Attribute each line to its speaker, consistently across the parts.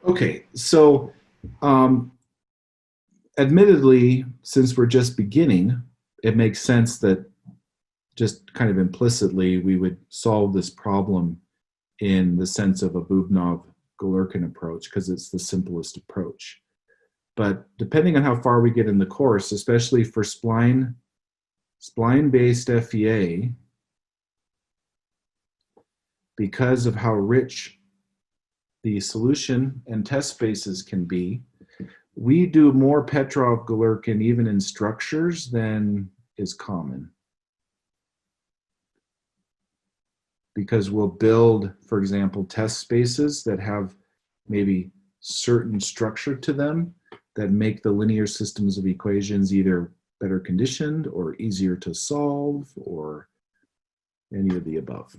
Speaker 1: Okay, so um, admittedly, since we're just beginning, it makes sense that just kind of implicitly we would solve this problem in the sense of a Bubnov-Galerkin approach because it's the simplest approach. But depending on how far we get in the course, especially for spline-based FEA, because of how rich the solution and test spaces can be, we do more Petrov-Galerkin even in structures than is common. Because we'll build, for example, test spaces that have maybe certain structure to them that make the linear systems of equations either better conditioned or easier to solve or any of the above.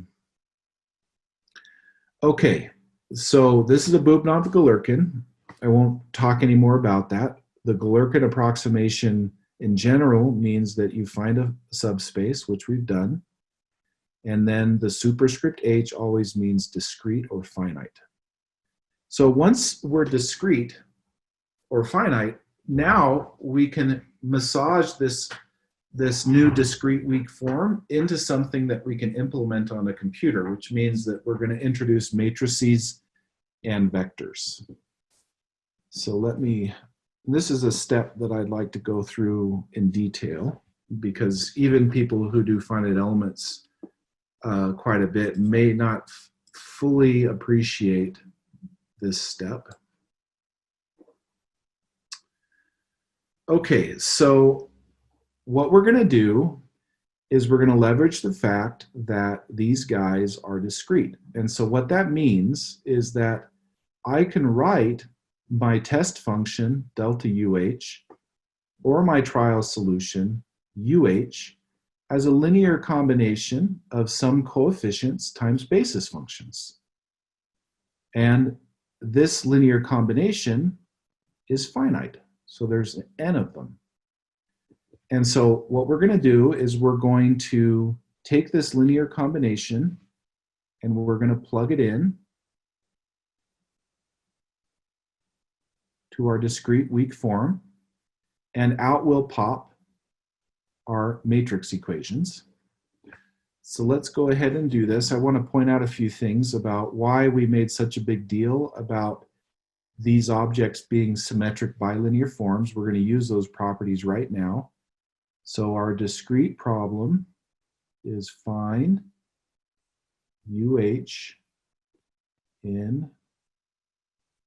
Speaker 1: Okay, so this is a Bubnov-Galerkin. I won't talk any more about that. The Galerkin approximation in general means that you find a subspace, which we've done, and then the superscript h always means discrete or finite. So once we're discrete or finite, now we can massage this new discrete weak form into something that we can implement on a computer, which means that we're going to introduce matrices and vectors. So this is a step that I'd like to go through in detail, because even people who do finite elements quite a bit may not fully appreciate this step. Okay, so what we're going to do is we're going to leverage the fact that these guys are discrete. And so what that means is that I can write my test function, delta UH, or my trial solution, UH, as a linear combination of some coefficients times basis functions. And this linear combination is finite. So there's n of them. And so what we're going to do is we're going to take this linear combination and we're going to plug it in to our discrete weak form, and out will pop our matrix equations. So let's go ahead and do this. I want to point out a few things about why we made such a big deal about these objects being symmetric bilinear forms. We're going to use those properties right now. So our discrete problem is find UH in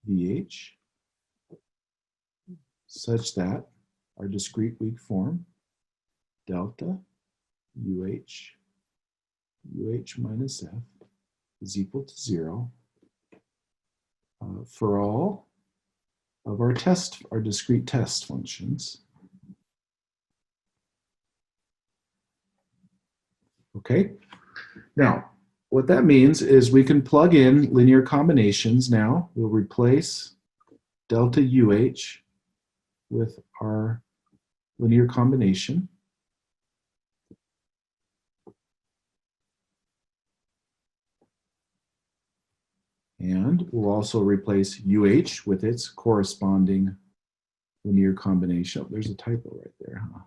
Speaker 1: VH such that our discrete weak form, delta UH minus F is equal to 0 for all of our discrete test functions. Okay, now what that means is we can plug in linear combinations now. We'll replace delta UH with our linear combination. And we'll also replace UH with its corresponding linear combination. Oh, there's a typo right there, huh?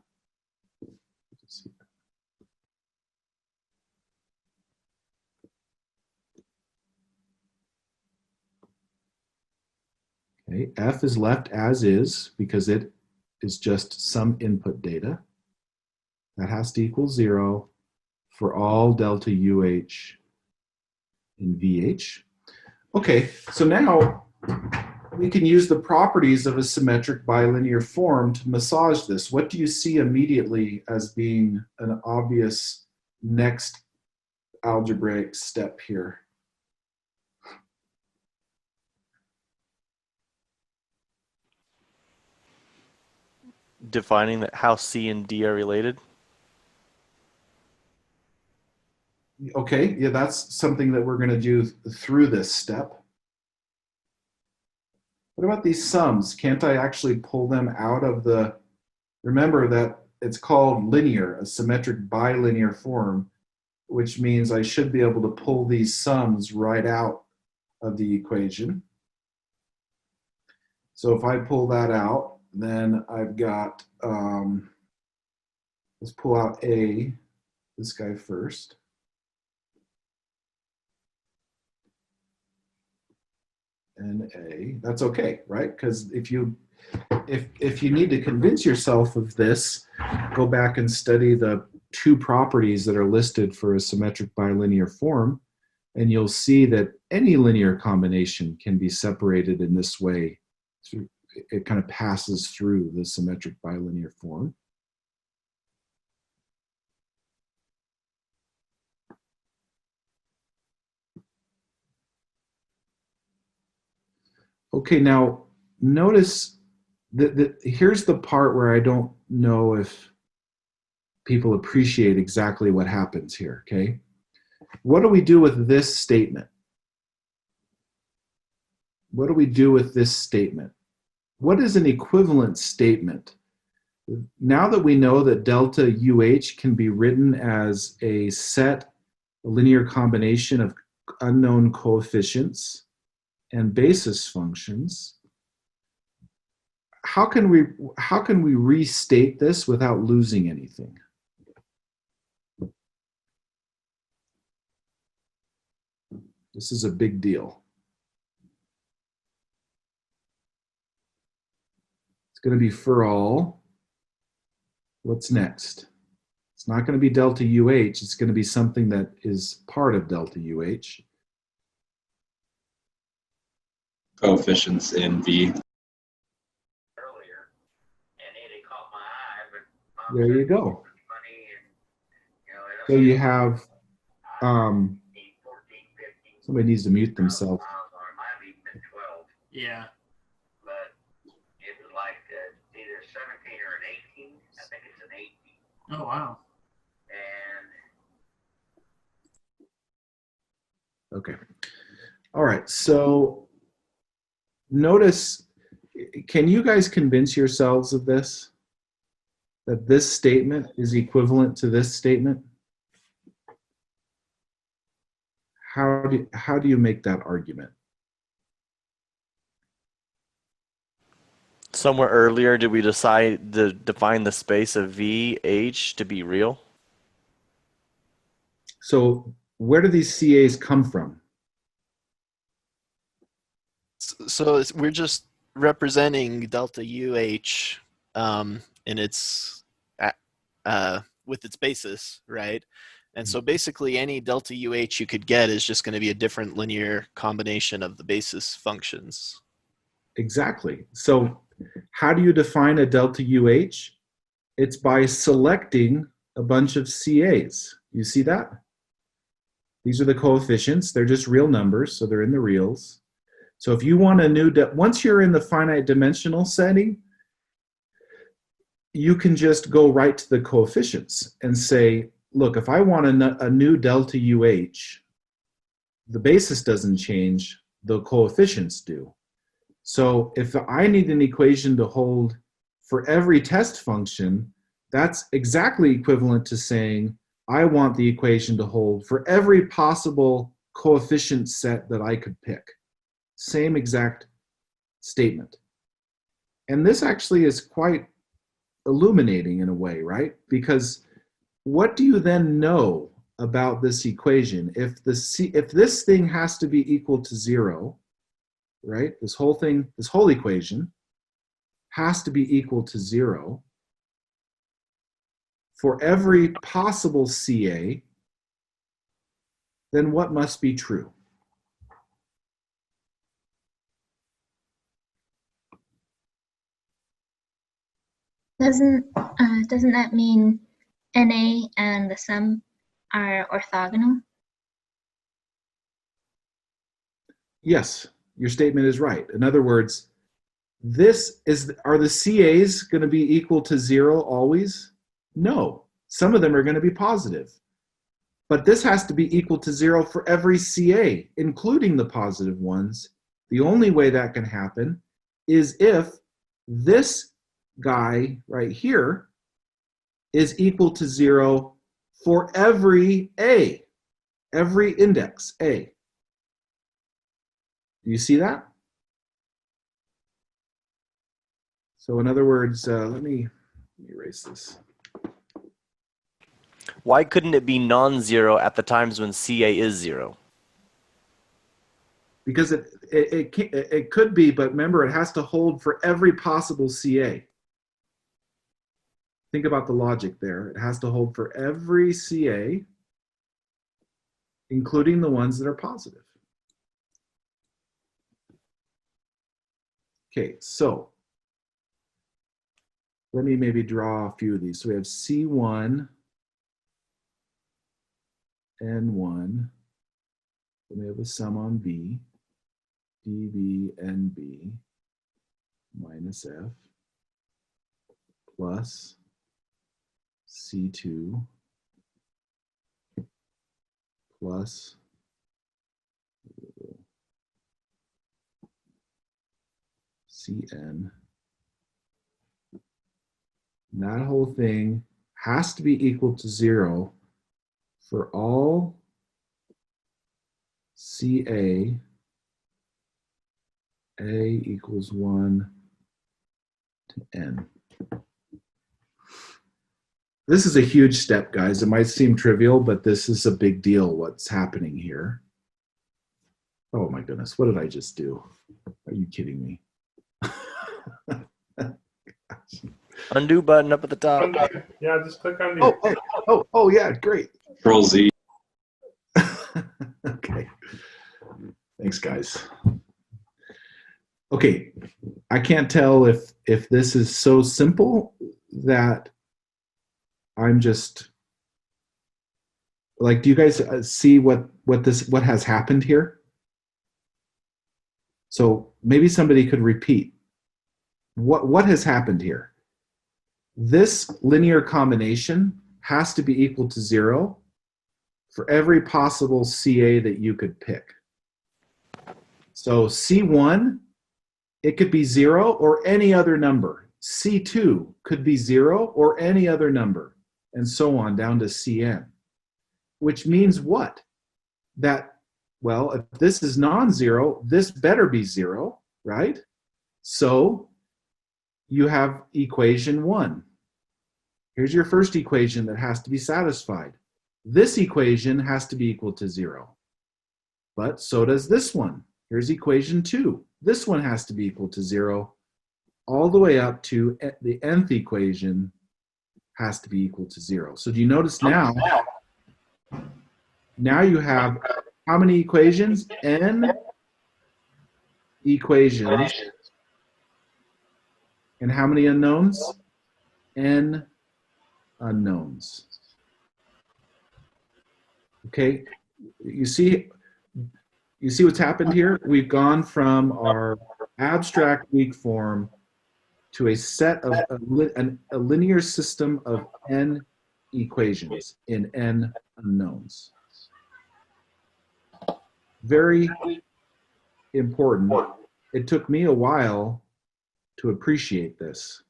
Speaker 1: Okay, F is left as is because it is just some input data. That has to equal 0 for all delta UH in VH. Okay, so now we can use the properties of a symmetric bilinear form to massage this. What do you see immediately as being an obvious next algebraic step here?
Speaker 2: Defining that how C and D are related.
Speaker 1: Okay, yeah, that's something that we're going to do through this step. What about these sums? Can't I actually pull them out of the, remember that it's called linear, a symmetric bilinear form, which means I should be able to pull these sums right out of the equation. So if I pull that out, then I've got, let's pull out A, this guy first. And A, that's okay, right? Because if you need to convince yourself of this, go back and study the two properties that are listed for a symmetric bilinear form, and you'll see that any linear combination can be separated in this way. It kind of passes through the symmetric bilinear form. Okay, now notice that here's the part where I don't know if people appreciate exactly what happens here, okay? What do we do with this statement? What do we do with this statement? What is an equivalent statement? Now that we know that delta UH can be written as a linear combination of unknown coefficients and basis functions, how can we restate this without losing anything? This is a big deal. It's going to be for all. What's next? It's not going to be delta UH. It's going to be something that is part of delta UH.
Speaker 3: Coefficients in V.
Speaker 1: There you go. So you have, somebody needs to mute themselves.
Speaker 4: Yeah.
Speaker 5: But it was like either 17 or an 18. I think it's an 18.
Speaker 4: Oh, wow.
Speaker 5: And
Speaker 1: Okay. All right. So notice, can you guys convince yourselves of this? That this statement is equivalent to this statement? How do you make that argument?
Speaker 2: Somewhere earlier, did we decide to define the space of VH to be real?
Speaker 1: So where do these CAs come from?
Speaker 6: So we're just representing delta UH in its with its basis, right? And so basically any delta UH you could get is just going to be a different linear combination of the basis functions.
Speaker 1: Exactly. So how do you define a delta UH? It's by selecting a bunch of CAs. You see that? These are the coefficients. They're just real numbers, so they're in the reals. So if you want a new, once you're in the finite dimensional setting, you can just go right to the coefficients and say, look, if I want a new delta UH, the basis doesn't change, the coefficients do. So if I need an equation to hold for every test function, that's exactly equivalent to saying, I want the equation to hold for every possible coefficient set that I could pick. Same exact statement. And this actually is quite illuminating in a way, right? Because what do you then know about this equation? If this thing has to be equal to 0, right? This whole equation has to be equal to 0 for every possible CA, then what must be true?
Speaker 7: Doesn't that mean NA and the sum are orthogonal?
Speaker 1: Yes, your statement is right. In other words, are the CAs going to be equal to 0 always? No, some of them are going to be positive. But this has to be equal to 0 for every CA, including the positive ones. The only way that can happen is if this guy right here is equal to 0 for every A, every index A. Do you see that? So in other words, let me erase this.
Speaker 2: Why couldn't it be non-zero at the times when CA is 0?
Speaker 1: Because it could be, but remember, it has to hold for every possible CA. Think about the logic there. It has to hold for every CA, including the ones that are positive. Okay, so let me maybe draw a few of these. So we have C1, N1, then we have a sum on B, DB, NB, minus F, plus C2, plus Cn. And that whole thing has to be equal to 0 for all CA, A equals 1 to N. This is a huge step, guys. It might seem trivial, but this is a big deal, what's happening here. Oh my goodness, what did I just do? Are you kidding me?
Speaker 2: Undo button up at the top.
Speaker 4: Undo. Yeah, just click undo.
Speaker 1: Oh, yeah, great.
Speaker 3: Control Z.
Speaker 1: Okay. Thanks, guys. Okay, I can't tell if this is so simple that I'm just like, do you guys see what has happened here? So maybe somebody could repeat what has happened here. This linear combination has to be equal to 0 for every possible CA that you could pick. So C1, it could be 0 or any other number. C2 could be 0 or any other number, and so on down to Cn. Which means what? That, well, if this is non-zero, this better be 0, right? So you have equation 1. Here's your first equation that has to be satisfied. This equation has to be equal to 0. But so does this one. Here's equation 2. This one has to be equal to 0, all the way up to the nth equation has to be equal to 0. So do you notice now you have how many equations? N equations. And how many unknowns? N unknowns. Okay, you see what's happened here? We've gone from our abstract weak form to a set of a linear system of n equations in n unknowns. Very important. It took me a while to appreciate this.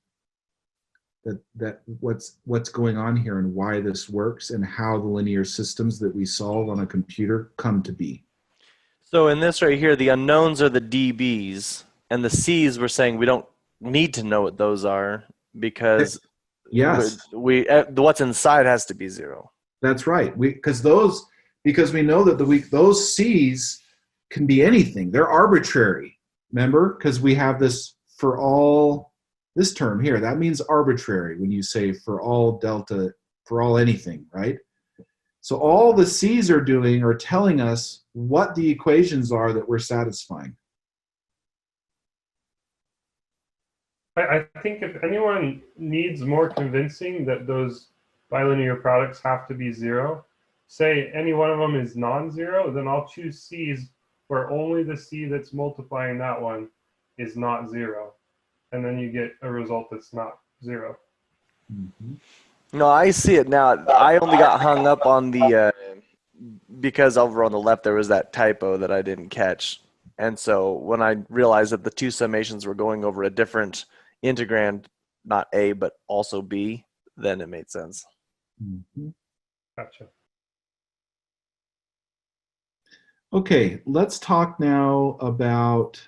Speaker 1: That what's going on here and why this works and how the linear systems that we solve on a computer come to be.
Speaker 2: So in this right here, the unknowns are the DBs, and the C's we're saying we don't need to know what those are because
Speaker 1: yes,
Speaker 2: what's inside has to be 0.
Speaker 1: That's right. Because we know that those C's can be anything. They're arbitrary. Remember, because we have this for all. This term here, that means arbitrary when you say for all delta, for all anything, right? So all the C's are doing are telling us what the equations are that we're satisfying.
Speaker 4: I think if anyone needs more convincing that those bilinear products have to be 0, say any one of them is non-zero, then I'll choose C's where only the C that's multiplying that one is not 0. And then you get a result that's not 0.
Speaker 1: Mm-hmm.
Speaker 2: No, I see it now. I only got hung up on the because over on the left there was that typo that I didn't catch. And so when I realized that the two summations were going over a different integrand, not A, but also B, then it made sense.
Speaker 1: Mm-hmm.
Speaker 4: Gotcha.
Speaker 1: Okay, let's talk now about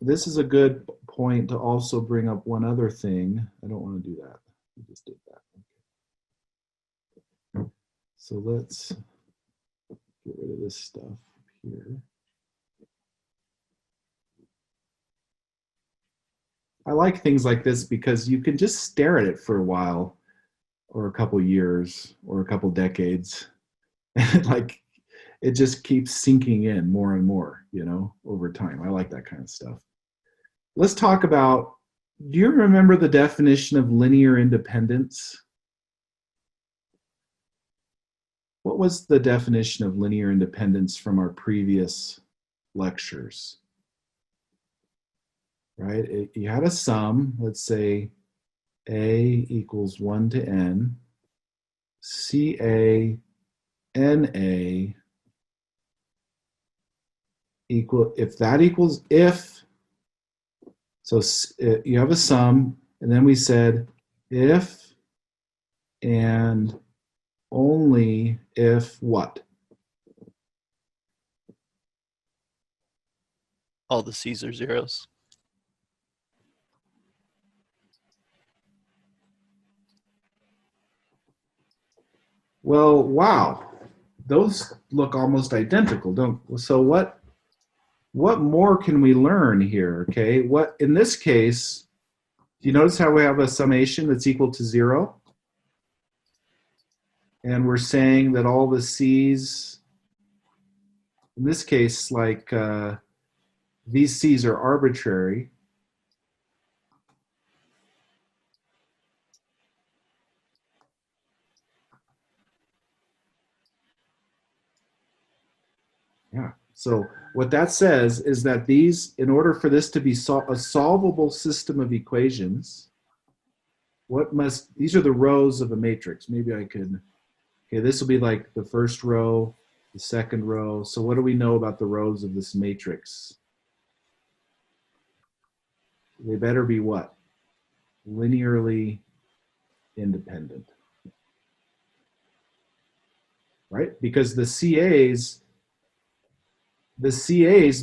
Speaker 1: this is a good point to also bring up one other thing. I don't want to do that. We just did that. Okay. So let's get rid of this stuff here. I like things like this because you can just stare at it for a while, or a couple years, or a couple decades, and like it just keeps sinking in more and more, you know, over time. I like that kind of stuff. Let's talk about, do you remember the definition of linear independence? What was the definition of linear independence from our previous lectures? Right, you had a sum, let's say A equals 1 to N, CA, NA equal, if that equals, so you have a sum, and then we said if and only if what?
Speaker 6: All the C's are zeros.
Speaker 1: Well, wow, those look almost identical, don't? So what more can we learn here? Okay, what in this case, do you notice how we have a summation that's equal to 0? And we're saying that all the C's, in this case, like these C's are arbitrary. Yeah, so what that says is that these, in order for this to be a solvable system of equations, these are the rows of a matrix. Maybe I could, okay, this will be like the first row, the second row. So what do we know about the rows of this matrix? They better be what? Linearly independent. Right? Because the CAs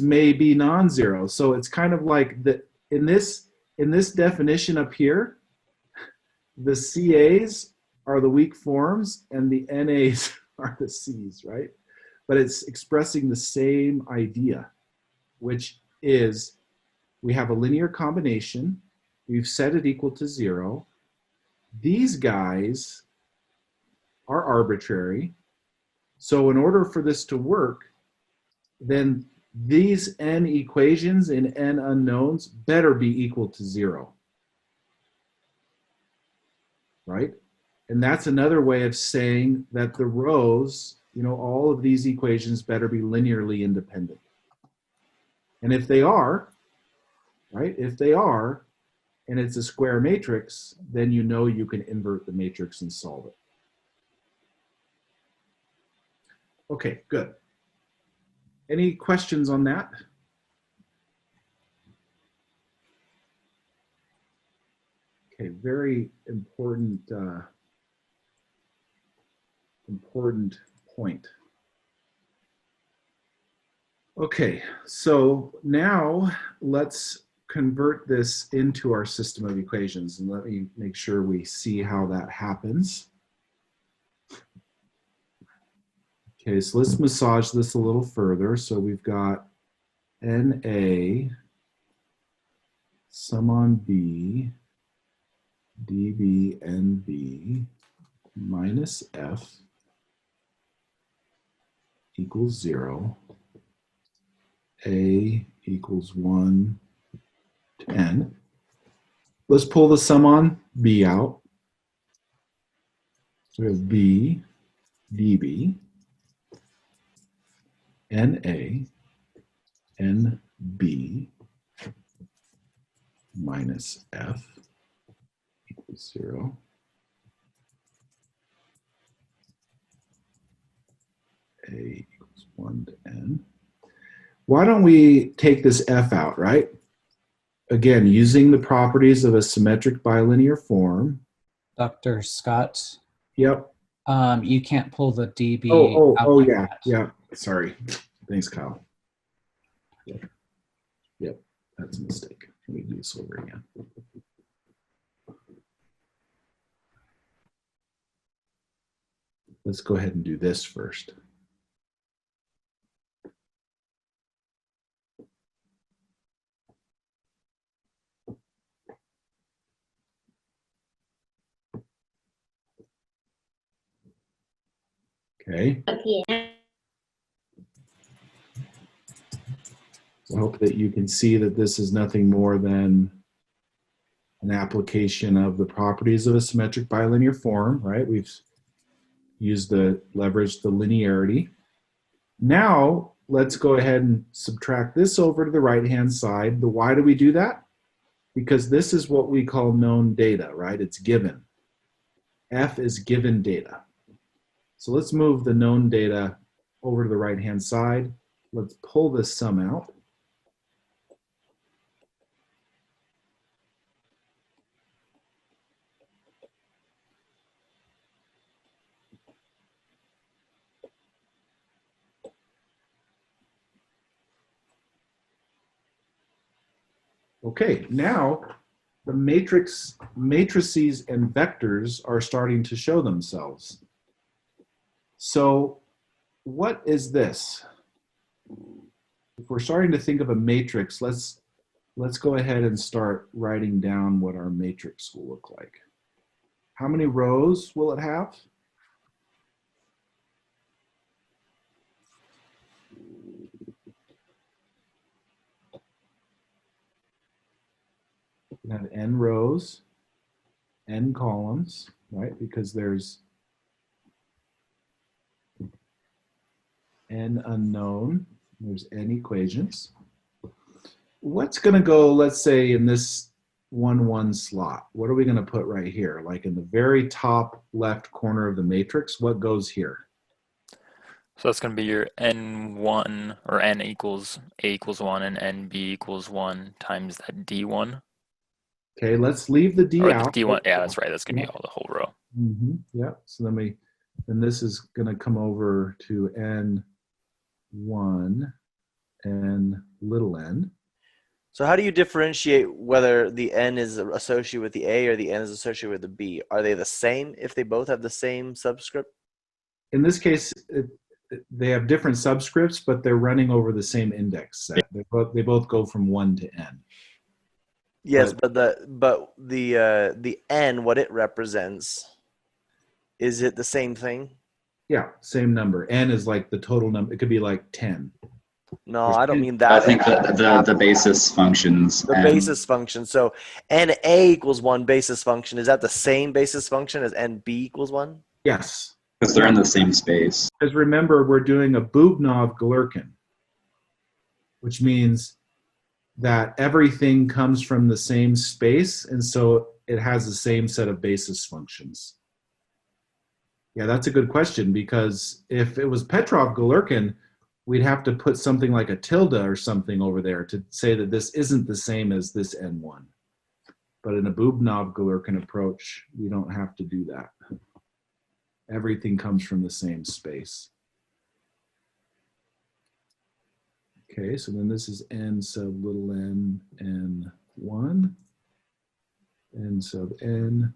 Speaker 1: may be non-zero. So it's kind of like in this definition up here, the CAs are the weak forms and the NAs are the C's, right? But it's expressing the same idea, which is we have a linear combination. We've set it equal to 0. These guys are arbitrary. So in order for this to work, then these n equations in n unknowns better be equal to 0. Right? And that's another way of saying that the rows, you know, all of these equations better be linearly independent. And if they are, right, if they are, and it's a square matrix, then you know you can invert the matrix and solve it. Okay, good. Any questions on that? Okay, very important important point. Okay, so now let's convert this into our system of equations, and let me make sure we see how that happens. Okay, so let's massage this a little further. So we've got NA sum on B, dB NB minus F equals 0. A equals 1 to N. Let's pull the sum on B out. So we have B dB NA NB minus F equals 0. A equals 1 to N. Why don't we take this F out, right? Again, using the properties of a symmetric bilinear form.
Speaker 8: Dr. Scott,
Speaker 1: Yep.
Speaker 8: you can't pull the dB out
Speaker 1: Oh
Speaker 8: like
Speaker 1: yeah,
Speaker 8: that.
Speaker 1: yeah. Sorry. Thanks, Kyle. Yep. Yep. That's a mistake. Let me do this over again. Let's go ahead and do this first. Okay. So I hope that you can see that this is nothing more than an application of the properties of a symmetric bilinear form, right? We've used leveraged the linearity. Now, let's go ahead and subtract this over to the right-hand side. Why do we do that? Because this is what we call known data, right? It's given. F is given data. So let's move the known data over to the right-hand side. Let's pull this sum out. Okay, now the matrices and vectors are starting to show themselves. So what is this? If we're starting to think of a matrix, let's go ahead and start writing down what our matrix will look like. How many rows will it have? We have n rows, n columns, right? Because there's n unknown, there's n equations. What's going to go, let's say, in this 1, 1 slot? What are we going to put right here? Like in the very top left corner of the matrix, what goes here?
Speaker 9: So that's going to be your n1, or n equals a equals 1 and nb equals 1 times that d1.
Speaker 1: Okay, let's leave the d
Speaker 9: Or
Speaker 1: out.
Speaker 9: the d1, yeah, that's right. That's going to be all the whole row.
Speaker 1: Yeah, so then this is going to come over to n1 and little n.
Speaker 2: So how do you differentiate whether the n is associated with the a or the n is associated with the b? Are they the same if they both have the same subscript?
Speaker 1: In this case, they have different subscripts, but they're running over the same index set. They both go from 1 to n.
Speaker 2: Yes, but the n, what it represents, is it the same thing?
Speaker 1: Yeah, same number. N is like the total number. It could be like 10.
Speaker 2: No, I don't mean
Speaker 3: I
Speaker 2: that.
Speaker 3: think the basis functions.
Speaker 2: The basis function. So NA equals 1 basis function. Is that the same basis function as NB equals 1?
Speaker 1: Yes.
Speaker 3: Because they're in the same space.
Speaker 1: Because remember, we're doing a Bubnov-Galerkin, which means that everything comes from the same space, and so it has the same set of basis functions. Yeah, that's a good question, because if it was Petrov-Galerkin, we'd have to put something like a tilde or something over there to say that this isn't the same as this N1. But in a Bubnov-Galerkin approach, we don't have to do that. Everything comes from the same space. Okay, so then this is n sub little n, n1, n sub n,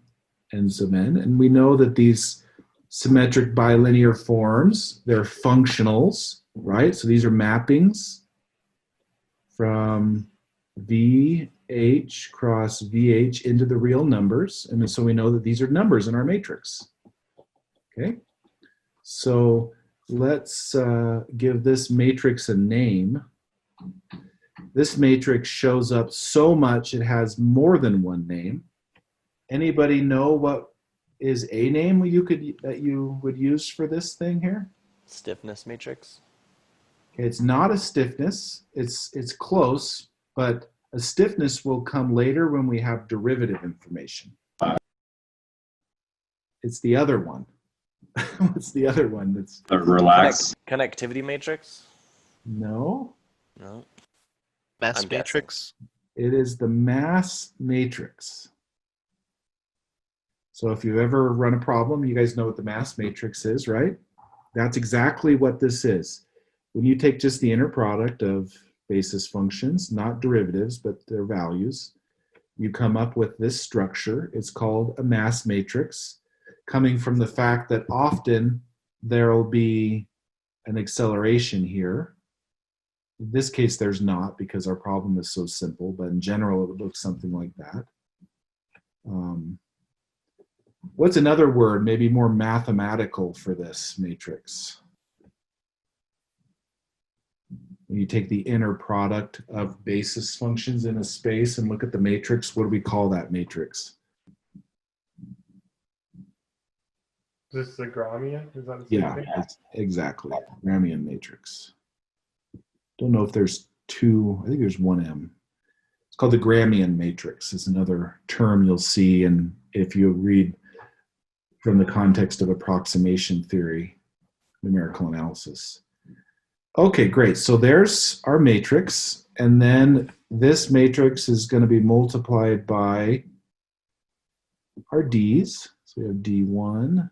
Speaker 1: n sub n. And we know that these symmetric bilinear forms, they're functionals, right? So these are mappings from VH cross VH into the real numbers. And so we know that these are numbers in our matrix. Okay, so let's give this matrix a name. This matrix shows up so much it has more than one name. Anybody know what is a name that you would use for this thing here?
Speaker 2: Stiffness matrix.
Speaker 1: Okay, it's not a stiffness. It's close, but a stiffness will come later when we have derivative information. It's the other one. What's the other one that's
Speaker 3: relax?
Speaker 2: Connectivity matrix?
Speaker 1: No.
Speaker 2: No.
Speaker 6: Mass
Speaker 2: I'm
Speaker 6: matrix.
Speaker 1: It is the mass matrix. So if you've ever run a problem, you guys know what the mass matrix is, right? That's exactly what this is. When you take just the inner product of basis functions, not derivatives, but their values. You come up with this structure. It's called a mass matrix, coming from the fact that often there will be an acceleration here. In this case, there's not because our problem is so simple, but in general, it would look something like that. What's another word, maybe more mathematical for this matrix? When you take the inner product of basis functions in a space and look at the matrix, what do we call that matrix?
Speaker 4: Is this the Gramian? Is that the same
Speaker 1: Yeah,
Speaker 4: thing?
Speaker 1: exactly. Gramian matrix. Don't know if there's two, I think there's one M. It's called the Gramian matrix. It's another term you'll see, and if you read from the context of approximation theory, numerical analysis. Okay, great. So there's our matrix, and then this matrix is going to be multiplied by our D's. So we have D1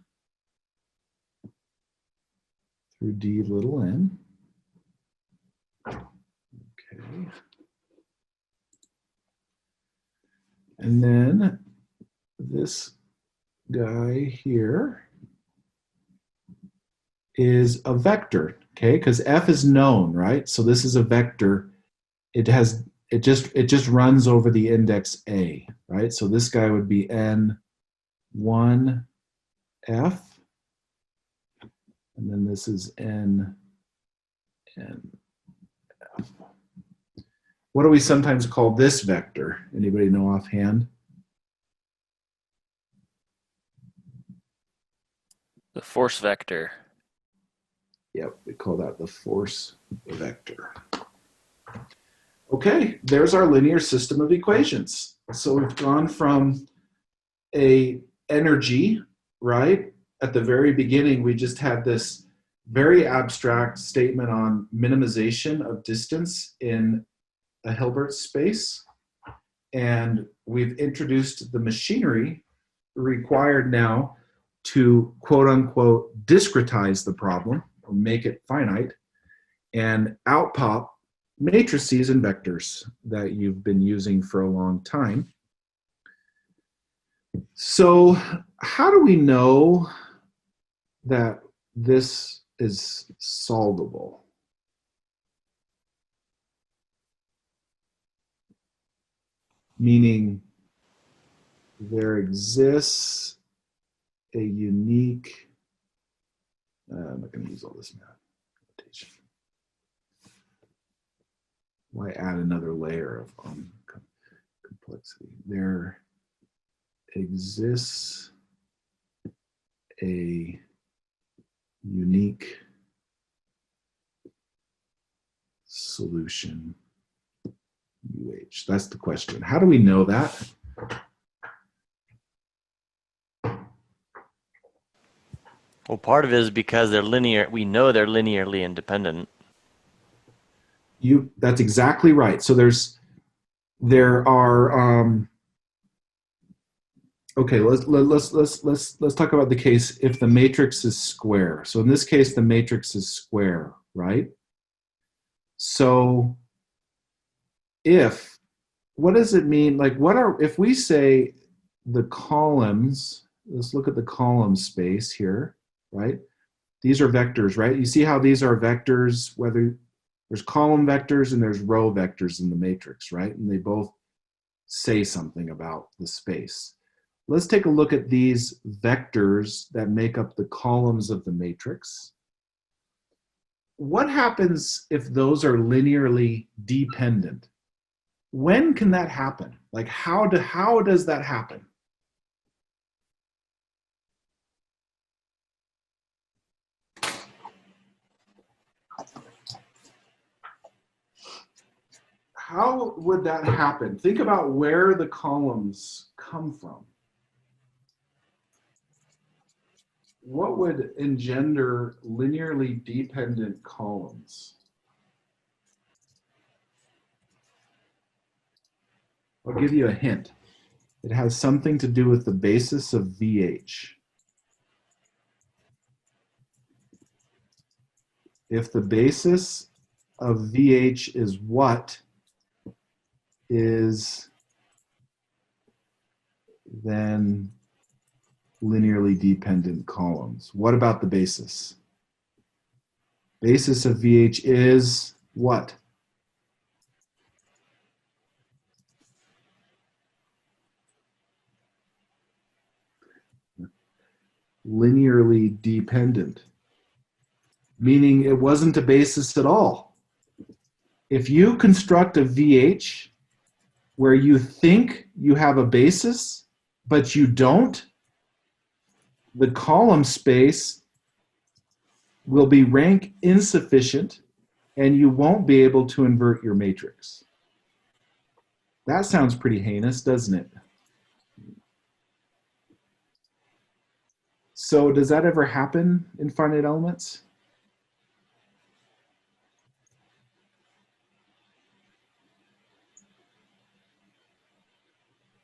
Speaker 1: through D little n. Okay. And then this guy here is a vector, okay? Because F is known, right? So this is a vector. It just runs over the index A, right? So this guy would be N1F, and then this is N. What do we sometimes call this vector? Anybody know offhand?
Speaker 9: The force vector.
Speaker 1: Yep, we call that the force vector. Okay, there's our linear system of equations. So we've gone from a energy, right? At the very beginning, we just had this very abstract statement on minimization of distance in a Hilbert space. And we've introduced the machinery required now to quote unquote discretize the problem or make it finite, and out pop matrices and vectors that you've been using for a long time. So how do we know that this is solvable? Meaning there exists a unique, I'm not going to use all this notation. Why add another layer of complexity? There exists a unique solution UH. That's the question. How do we know that?
Speaker 2: Well, part of it is because they're linear. We know they're linearly independent.
Speaker 1: That's exactly right. So there are okay, let's talk about the case if the matrix is square. So in this case, the matrix is square, right? So what does it mean? Like if we say the columns, let's look at the column space here, right? These are vectors, right? You see how these are vectors, whether there's column vectors and there's row vectors in the matrix, right? And they both say something about the space. Let's take a look at these vectors that make up the columns of the matrix. What happens if those are linearly dependent? When can that happen? Like how does that happen? How would that happen? Think about where the columns come from. What would engender linearly dependent columns? I'll give you a hint. It has something to do with the basis of VH. If the basis of VH is what is then linearly dependent columns. What about the basis? Basis of VH is what? Linearly dependent, meaning it wasn't a basis at all. If you construct a VH where you think you have a basis, but you don't, the column space will be rank insufficient and you won't be able to invert your matrix. That sounds pretty heinous, doesn't it? So does that ever happen in finite elements?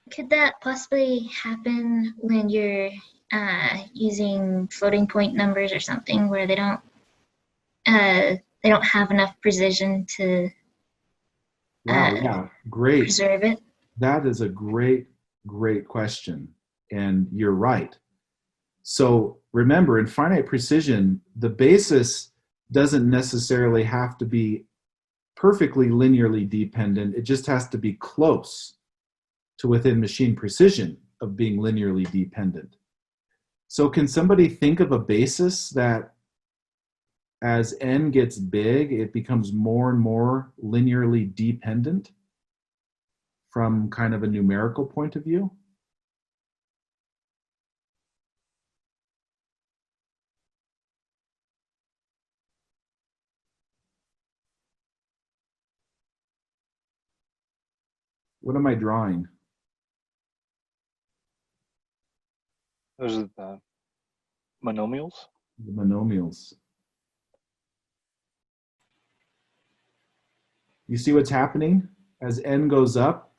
Speaker 7: Could that possibly happen when you're using floating point numbers or something where they don't have enough precision to
Speaker 1: Wow, yeah, great.
Speaker 7: preserve it?
Speaker 1: That is a great question. And you're right. So remember, in finite precision, the basis doesn't necessarily have to be perfectly linearly dependent. It just has to be close to within machine precision of being linearly dependent. So can somebody think of a basis that as n gets big, it becomes more and more linearly dependent from kind of a numerical point of view? What am I drawing?
Speaker 10: Those are the monomials.
Speaker 1: The monomials. You see what's happening? As n goes up,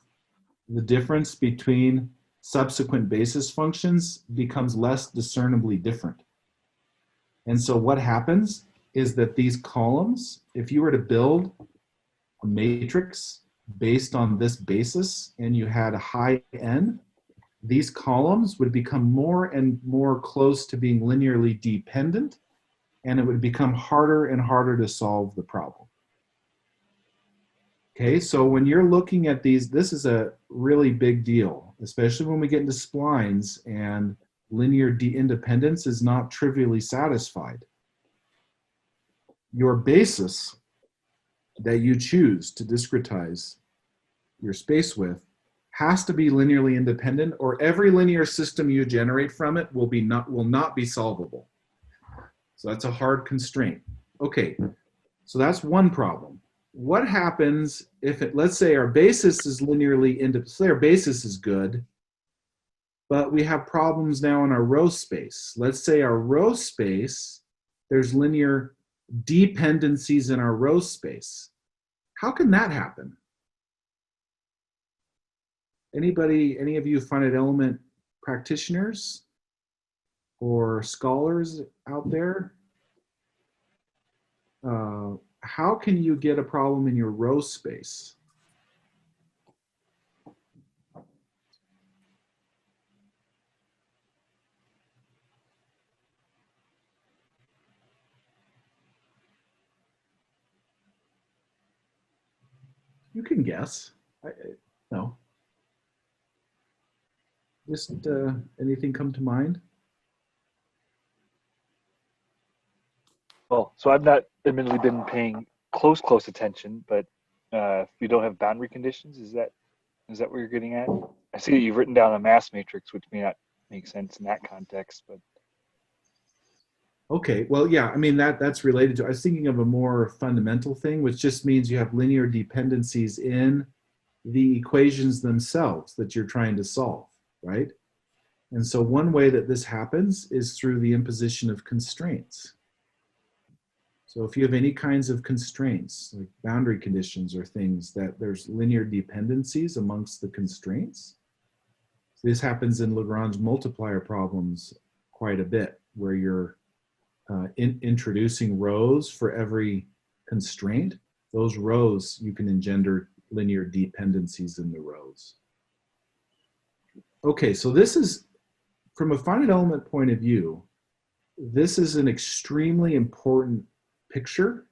Speaker 1: the difference between subsequent basis functions becomes less discernibly different. And so what happens is that these columns, if you were to build a matrix based on this basis and you had a high n, these columns would become more and more close to being linearly dependent, and it would become harder and harder to solve the problem. Okay, so when you're looking at these, this is a really big deal, especially when we get into splines and linear independence is not trivially satisfied. Your basis that you choose to discretize your space with has to be linearly independent, or every linear system you generate from it will not be solvable. So that's a hard constraint. Okay, so that's one problem. What happens if let's say our basis is linearly independent, say our basis is good, but we have problems now in our row space. Let's say our row space, there's linear dependencies in our row space. How can that happen? Anybody, any of you finite element practitioners or scholars out there? How can you get a problem in your row space? You can guess. No. Just anything come to mind?
Speaker 10: Well, so I've not admittedly been paying close attention, but if you don't have boundary conditions, is that what you're getting at? I see that you've written down a mass matrix, which may not make sense in that context, but.
Speaker 1: Okay, well, yeah, I mean, that's related to, I was thinking of a more fundamental thing, which just means you have linear dependencies in the equations themselves that you're trying to solve, right? And so one way that this happens is through the imposition of constraints. So if you have any kinds of constraints, like boundary conditions or things that there's linear dependencies amongst the constraints, this happens in Lagrange multiplier problems quite a bit, where you're introducing rows for every constraint. those rows, you can engender linear dependencies in the rows. Okay, so this is, from a finite element point of view, this is an extremely important picture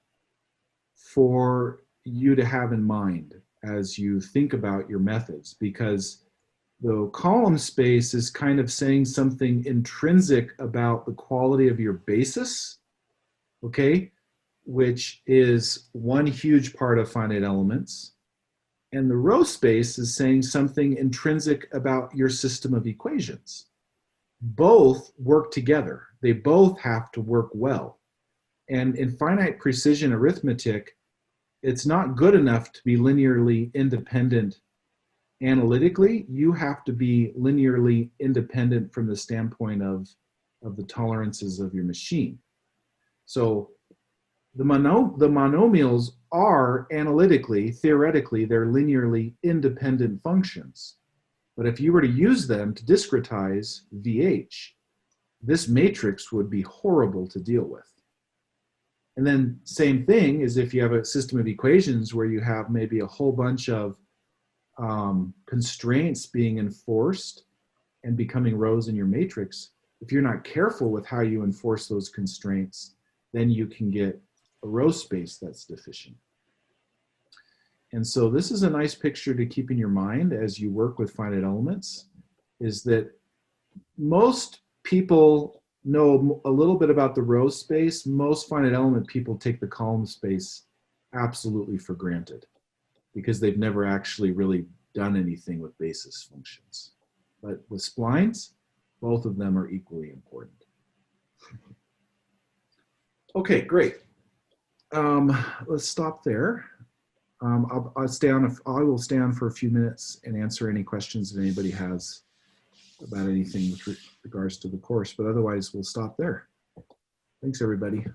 Speaker 1: for you to have in mind as you think about your methods, because the column space is kind of saying something intrinsic about the quality of your basis, okay, which is one huge part of finite elements. And the row space is saying something intrinsic about your system of equations. Both work together. They both have to work well. And in finite precision arithmetic, it's not good enough to be linearly independent analytically. You have to be linearly independent from the standpoint of the tolerances of your machine. So the monomials are analytically, theoretically, they're linearly independent functions. But if you were to use them to discretize VH, this matrix would be horrible to deal with. And then same thing is if you have a system of equations where you have maybe a whole bunch of constraints being enforced and becoming rows in your matrix, if you're not careful with how you enforce those constraints, then you can get a row space that's deficient. And so this is a nice picture to keep in your mind as you work with finite elements, is that most people know a little bit about the row space. Most finite element people take the column space absolutely for granted because they've never actually really done anything with basis functions. But with splines, both of them are equally important. Okay, great. Let's stop there. I'll stay on. I will stay on for a few minutes and answer any questions that anybody has about anything with regards to the course. But otherwise, we'll stop there. Thanks, everybody.